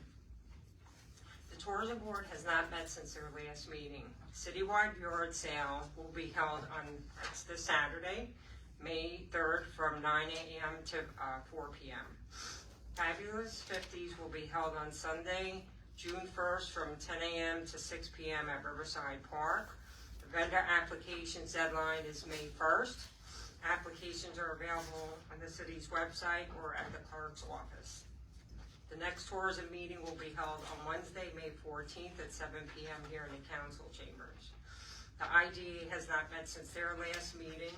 The Tourism Board has not met since their last meeting. Citywide yard sale will be held on this Saturday, May 3rd, from 9 a.m. to 4 p.m. Fabulous 50s will be held on Sunday, June 1st, from 10 a.m. to 6 p.m. at Riverside Park. The vendor applications deadline is May 1st. Applications are available on the city's website or at the clerk's office. The next tourism meeting will be held on Wednesday, May 14th at 7 p.m. here in the council chambers. The IDA has not met since their last meeting.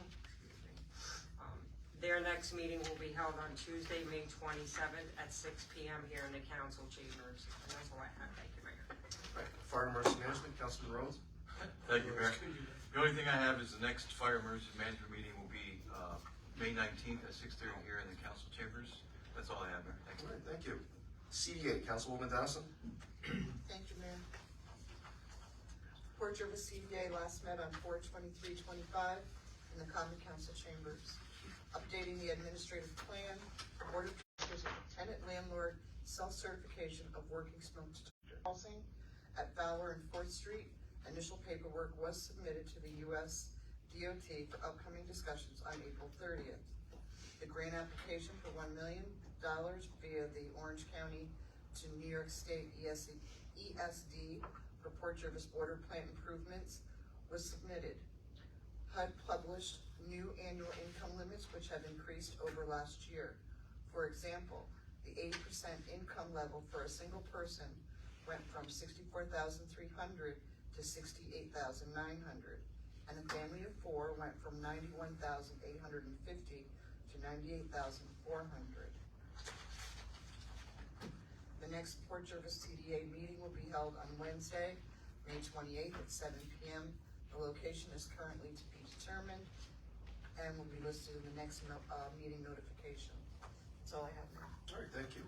Their next meeting will be held on Tuesday, May 27th at 6 p.m. here in the council chambers. And that's all I have. Thank you, Mayor. Right, Fire and Emergency Management, Councilman Rhodes? Thank you, Mayor. The only thing I have is the next fire emergency management meeting will be May 19th at 6:30 here in the council chambers. That's all I have, Mayor. Thank you. All right, thank you. CDA, Councilwoman Dennison? Thank you, Mayor. Port Jervis CDA last met on 4/23/25 in the Common Council chambers. Updating the administrative plan, the Board of Directors of tenant landlord self-certification of working smoke detector housing at Fowler and 4th Street. Initial paperwork was submitted to the U.S. DOT for upcoming discussions on April 30th. The grant application for $1 million via the Orange County to New York State ESD for Port Jervis border plant improvements was submitted. HUD published new annual income limits which have increased over last year. For example, the 80% income level for a single person went from $64,300 to $68,900, and a family of 4 went from $91,850 to $98,400. The next Port Jervis CDA meeting will be held on Wednesday, May 28th at 7 p.m. The location is currently to be determined and will be listed in the next meeting notification. That's all I have now. All right, thank you.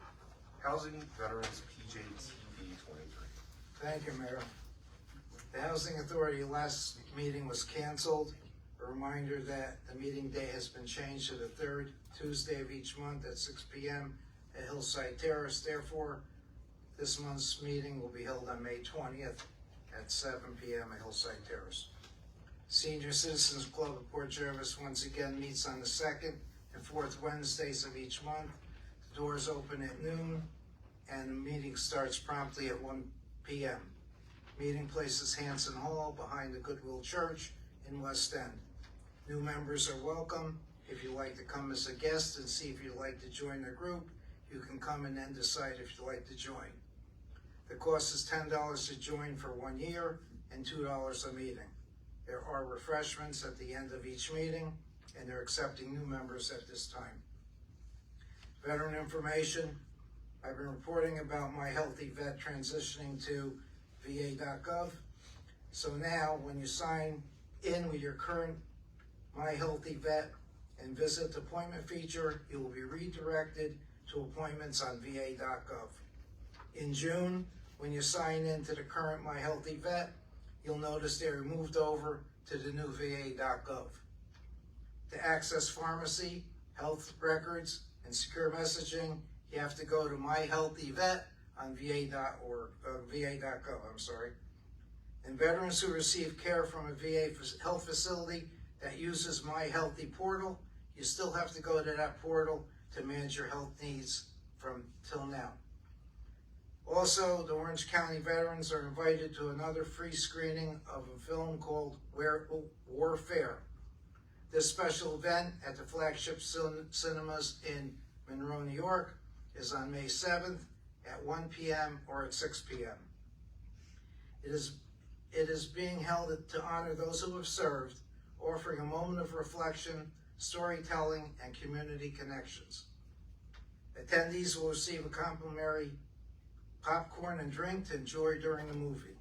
Housing Veterans PJTV 23. Thank you, Mayor. The Housing Authority last meeting was canceled. A reminder that the meeting day has been changed to the third Tuesday of each month at 6 p.m. at Hillside Terrace. Therefore, this month's meeting will be held on May 20th at 7 p.m. at Hillside Terrace. Senior Citizens Club of Port Jervis once again meets on the second and fourth Wednesdays of each month. The doors open at noon and the meeting starts promptly at 1 p.m. Meeting place is Hanson Hall behind the Goodwill Church in West End. New members are welcome. If you'd like to come as a guest and see if you'd like to join the group, you can come and then decide if you'd like to join. The cost is $10 to join for 1 year and $2 a meeting. There are refreshments at the end of each meeting, and they're accepting new members at this time. Veteran information. I've been reporting about My Healthy Vet transitioning to va.gov. So now, when you sign in with your current My Healthy Vet and visit the appointment feature, you will be redirected to appointments on va.gov. In June, when you sign in to the current My Healthy Vet, you'll notice they were moved over to the new va.gov. To access pharmacy, health records, and secure messaging, you have to go to My Healthy Vet on va.gov. And veterans who receive care from a VA health facility that uses My Healthy portal, you still have to go to that portal to manage your health needs from till now. Also, the Orange County veterans are invited to another free screening of a film called Warfare. This special event at the Flagship Cinemas in Monroe, New York is on May 7th at 1 p.m. or at 6 p.m. It is being held to honor those who have served, offering a moment of reflection, storytelling, and community connections. Attendees will receive a complimentary popcorn and drink to enjoy during the movie.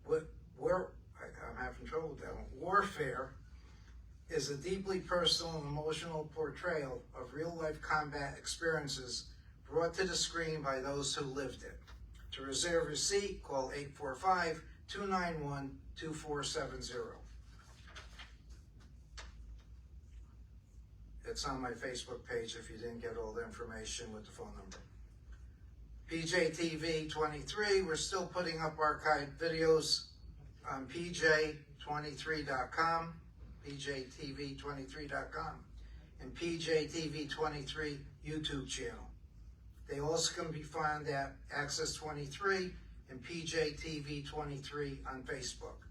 I'm having trouble with that one. Warfare is a deeply personal and emotional portrayal of real-life combat experiences brought to the screen by those who lived it. To reserve your seat, call 845-291-2470. It's on my Facebook page if you didn't get all the information with the phone number. PJTV 23, we're still putting up archived videos on pj23.com, pjtv23.com, and PJTV23 YouTube channel. They also can be found at Access 23 and PJTV23 on Facebook.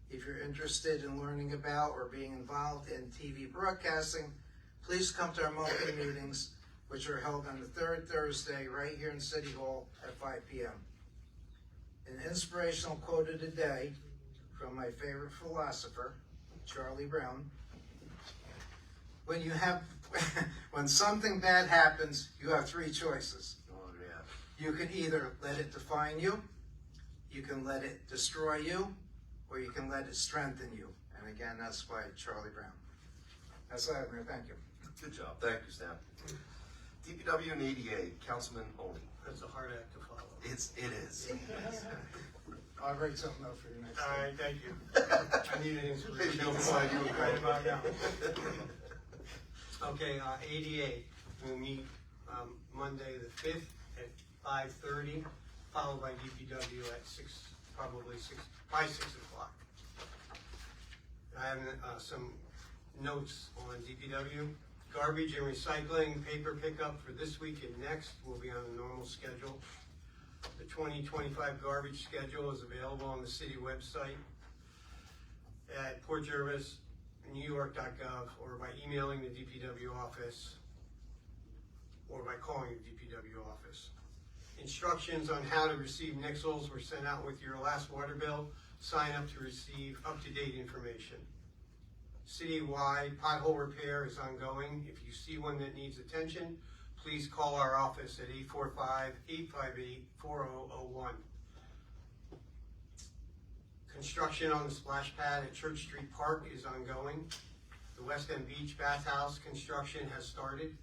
If you're interested in learning about or being involved in TV broadcasting, please come to our monthly meetings, which are held on the third Thursday right here in City Hall at 5 p.m. An inspirational quote of the day from my favorite philosopher, Charlie Brown. When something bad happens, you have three choices. Oh, yeah. You can either let it define you, you can let it destroy you, or you can let it strengthen you. And again, that's by Charlie Brown. That's all I have, Mayor. Thank you. Good job. Thank you, Stan. DPW and ADA, Councilman Oni. That's a hard act to follow. It is. I'll write something up for you next All time. right, thank you. I need an inspiration. Maybe beside you. Right about now. Okay, ADA, we'll meet, Monday the 5th at 5:30, followed by DPW at by 6 o'clock. I have, some notes on DPW. Garbage and recycling, paper pickup for this week and next will be on the normal schedule. The 2025 garbage schedule is available on the city website at Port Jervis, NewYork.gov, or by emailing the DPW office, or by calling the DPW office. Instructions on how to receive nixles were sent out with your last water bill. Sign up to receive up-to-date information. Citywide pothole repair is ongoing. If you see one that needs attention, please call our office at 845-858-4001. Construction on the splash pad at Church Street Park is ongoing. The West End Beach bathhouse construction has started.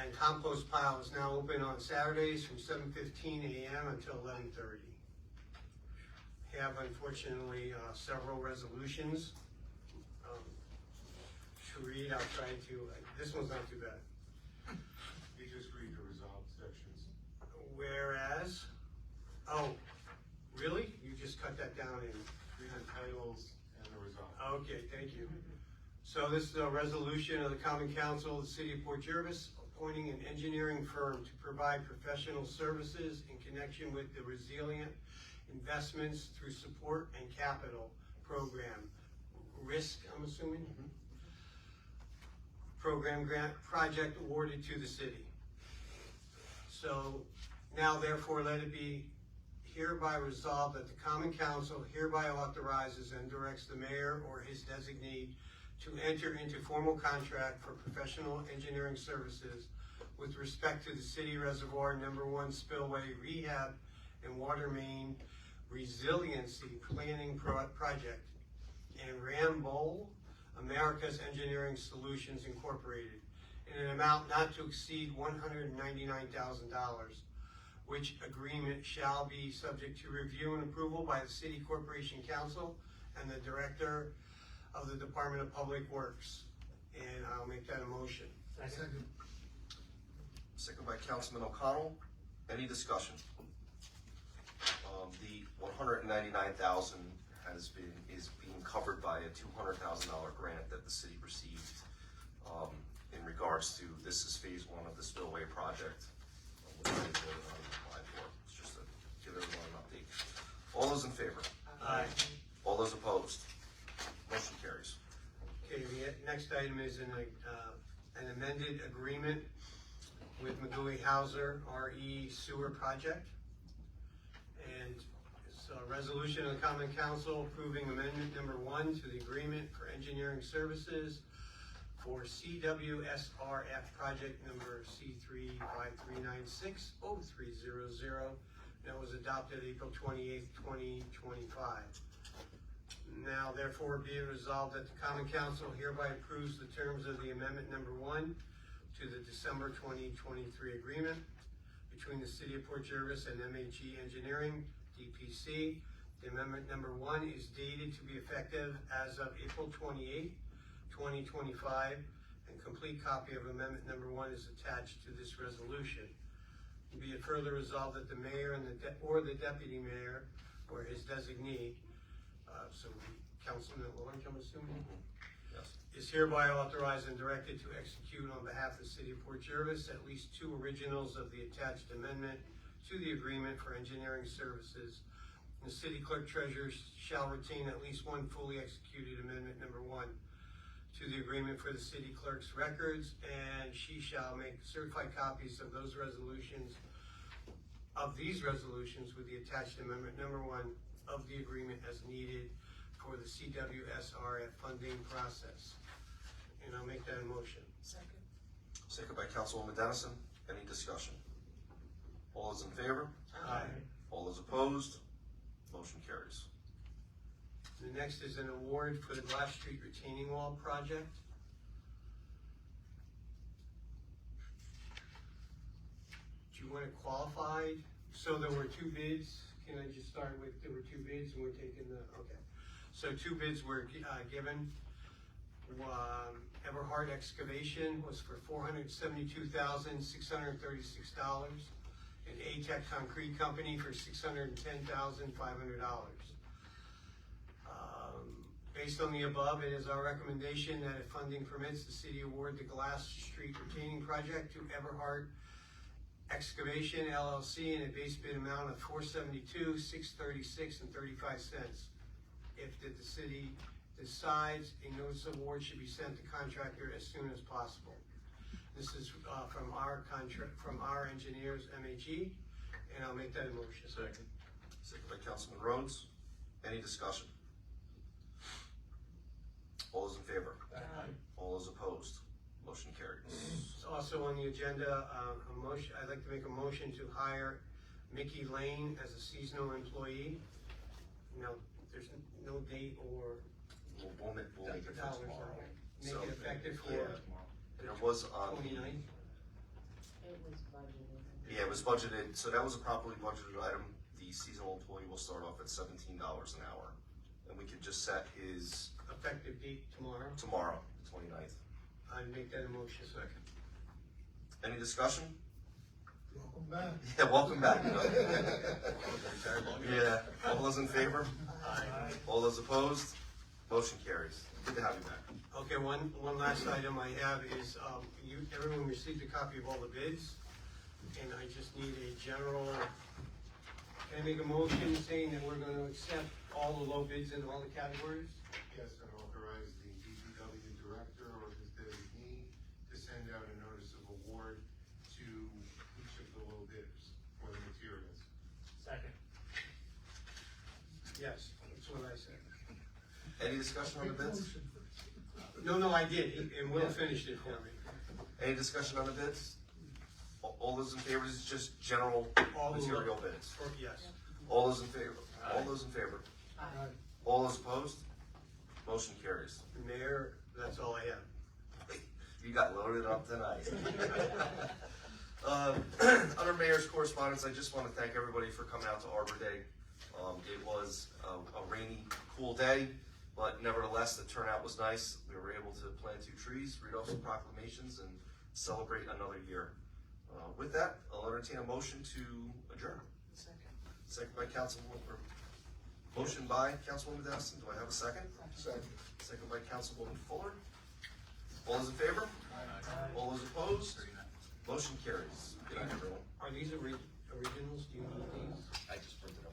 And compost pile is now open on Saturdays from 7:15 a.m. until 11:30. Have unfortunately several resolutions to read. I'll try to, this one's not too bad. You just read the resolved sections. Whereas, oh, really? You just cut that down in? Read the titles and the resolved. Okay, thank you. So this is a resolution of the Common Council of the City of Port Jervis appointing an engineering firm to provide professional services in connection with the Resilient Investments through Support and Capital Program. RISC, I'm assuming? Program grant project awarded to the city. So now therefore let it be hereby resolved that the Common Council hereby authorizes and directs the mayor or his designee to enter into formal contract for professional engineering services with respect to the City Reservoir Number 1 Spillway Rehab and Water Main Resiliency Planning Project and Ramboll America's Engineering Solutions Incorporated in an amount not to exceed $199,000, which agreement shall be subject to review and approval by the City Corporation Council and the Director of the Department of Public Works. And I'll make that a motion. Second. Second by Councilman O'Connell. Any discussion? The $199,000 is being covered by a $200,000 grant that the city received in regards to, this is phase 1 of the spillway project. Which they applied for. It's just to give everyone an update. All those in favor? Aye. All those opposed? Motion carries. Okay, the next item is an amended agreement with McGooey Hauser RE Sewer Project. And it's a resolution of the Common Council approving amendment number 1 to the agreement for engineering services for CWSRF project number C353960300 that was adopted April 28th, 2025. Now therefore be it resolved that the Common Council hereby approves the terms of the amendment number 1 to the December 2023 agreement between the City of Port Jervis and MHE Engineering, DPC. The amendment number 1 is dated to be effective as of April 28th, 2025, and complete copy of amendment number 1 is attached to this resolution. Be it further resolved that the mayor and or the deputy mayor or his designee, so Councilman at Large, I'm assuming, Yes. is hereby authorized and directed to execute on behalf of the City of Port Jervis at least 2 originals of the attached amendment to the agreement for engineering services. The city clerk treasurer shall retain at least 1 fully executed amendment number 1 to the agreement for the city clerk's records, and she shall make certified copies of these resolutions with the attached amendment number 1 of the agreement as needed for the CWSRF funding process. And I'll make that a motion. Second. Second by Councilwoman Dennison. Any discussion? All those in favor? Aye. All those opposed? Motion carries. The next is an award for the Glass Street retaining wall project. Do you want it qualified? So there were two bids. Can I just start with, there were two bids and we're taking the, okay. So two bids were given. Everhard Excavation was for $472,636. And ATEC Concrete Company for $610,500. Based on the above, it is our recommendation that if funding permits, the city award the Glass Street retaining project to Everhard Excavation LLC in a base bid amount of $472,636.35. If the city decides, a notice of award should be sent to contractor as soon as possible. This is from our contract, from our engineers, MHE, and I'll make that a motion. Second. Second by Councilman Rhodes. Any discussion? All those in favor? Aye. All those opposed? Motion carries. Also on the agenda, I'd like to make a motion to hire Mickey Lane as a seasonal employee. Now, there's no date or We'll make it for dollars tomorrow. on it. Make So, it effective for yeah. There was on the, 29th. It was budgeted. yeah, it was budgeted, so that was a properly budgeted item. The seasonal employee will start off at $17 an hour. And we could just set his Effective date tomorrow. tomorrow, the 29th. I'd make that a motion. Second. Any discussion? Welcome back. Yeah, welcome back. Yeah, all those in favor? Aye. All those opposed? Motion carries. Good to have you back. Okay, one last item I have is, everyone received a copy of all the bids, and I just need a general, can I make a motion saying that we're gonna accept all the low bids in all the categories? Yes, and authorize the DPW director or his designee to send out a notice of award to each of the low bidders for the materials. Second. Yes, that's what I said. Any discussion on the bids? No, I did, and Will finished it for me. Any discussion on the bids? All those in favor, this is just general All the material bids. Yes. All those in favor? All those in favor? All those opposed? Motion carries. Mayor, that's all I have. You got loaded up tonight. Under mayor's correspondence, I just want to thank everybody for coming out to Arbor Day. It was a rainy, cool day, but nevertheless, the turnout was nice. We were able to plant 2 trees, read off some proclamations, and celebrate another year. With that, I'll entertain a motion to adjourn. Second. Second by Councilwoman, or motion by Councilwoman Dennison. Do I have a second? Second. Second by Councilwoman Fuller. All those in favor? All those opposed? Motion carries. Good night, everyone. Are these originals? Do you need these? I just printed them.